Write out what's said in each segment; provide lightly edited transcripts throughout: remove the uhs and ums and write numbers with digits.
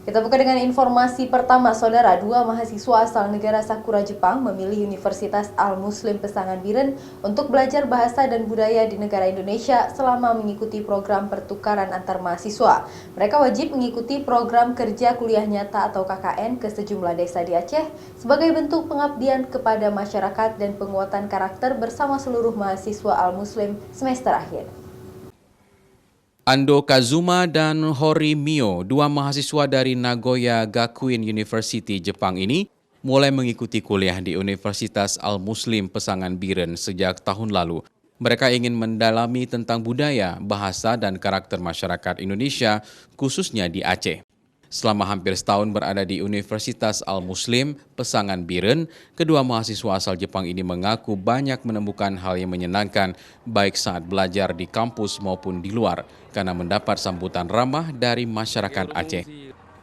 Kita buka dengan informasi pertama, Saudara. Dua mahasiswa asal negara Sakura, Jepang memilih Universitas Al-Muslim Pesangan Biren untuk belajar bahasa dan budaya di negara Indonesia selama mengikuti program pertukaran antar mahasiswa. Mereka wajib mengikuti program kerja kuliah nyata atau KKN ke sejumlah desa di Aceh sebagai bentuk pengabdian kepada masyarakat dan penguatan karakter bersama seluruh mahasiswa Al-Muslim semester akhir. Ando Kazuma dan Hori Mio, dua mahasiswa dari Nagoya Gakuin University, Jepang ini, mulai mengikuti kuliah di Universitas Al-Muslim Pesangan Biren sejak tahun lalu. Mereka ingin mendalami tentang budaya, bahasa, dan karakter masyarakat Indonesia, khususnya di Aceh. Selama hampir setahun berada di Universitas Al-Muslim Pesangan Biren, kedua mahasiswa asal Jepang ini mengaku banyak menemukan hal yang menyenangkan baik saat belajar di kampus maupun di luar karena mendapat sambutan ramah dari masyarakat Aceh.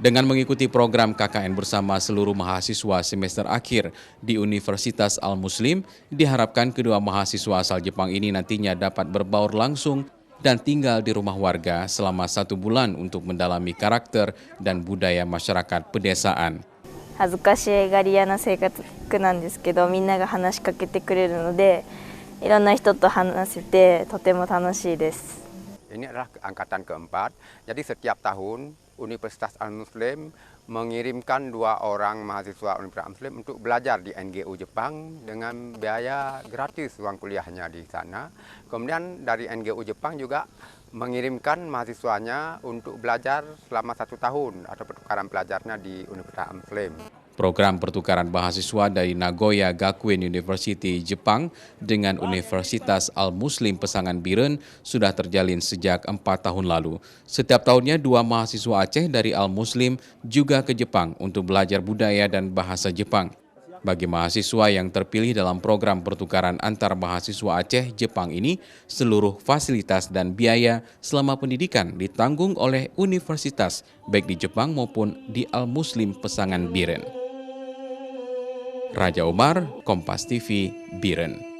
Dengan mengikuti program KKN bersama seluruh mahasiswa semester akhir di Universitas Al-Muslim, diharapkan kedua mahasiswa asal Jepang ini nantinya dapat berbaur langsung dan tinggal di rumah warga selama 1 bulan untuk mendalami karakter dan budaya masyarakat pedesaan. 恥ずかしがり屋な性格なんですけど、みんなが話しかけてくれるので、いろんな人と話せてとても楽しいです。 Ini adalah angkatan keempat, jadi setiap tahun Universitas Al-Muslim mengirimkan 2 orang mahasiswa Universitas Al-Muslim untuk belajar di NGU Jepang dengan biaya gratis uang kuliahnya di sana. Kemudian dari NGU Jepang juga mengirimkan mahasiswanya untuk belajar selama 1 tahun atau pertukaran pelajarnya di Universitas Al-Muslim. Program pertukaran mahasiswa dari Nagoya Gakuin University, Jepang dengan Universitas Al-Muslim Pesangan Biren sudah terjalin sejak 4 tahun lalu. Setiap tahunnya 2 mahasiswa Aceh dari Al-Muslim juga ke Jepang untuk belajar budaya dan bahasa Jepang. Bagi mahasiswa yang terpilih dalam program pertukaran antar mahasiswa Aceh-Jepang ini, seluruh fasilitas dan biaya selama pendidikan ditanggung oleh universitas, baik di Jepang maupun di Al-Muslim Pesangan Biren. Raja Umar, Kompas TV, Biren.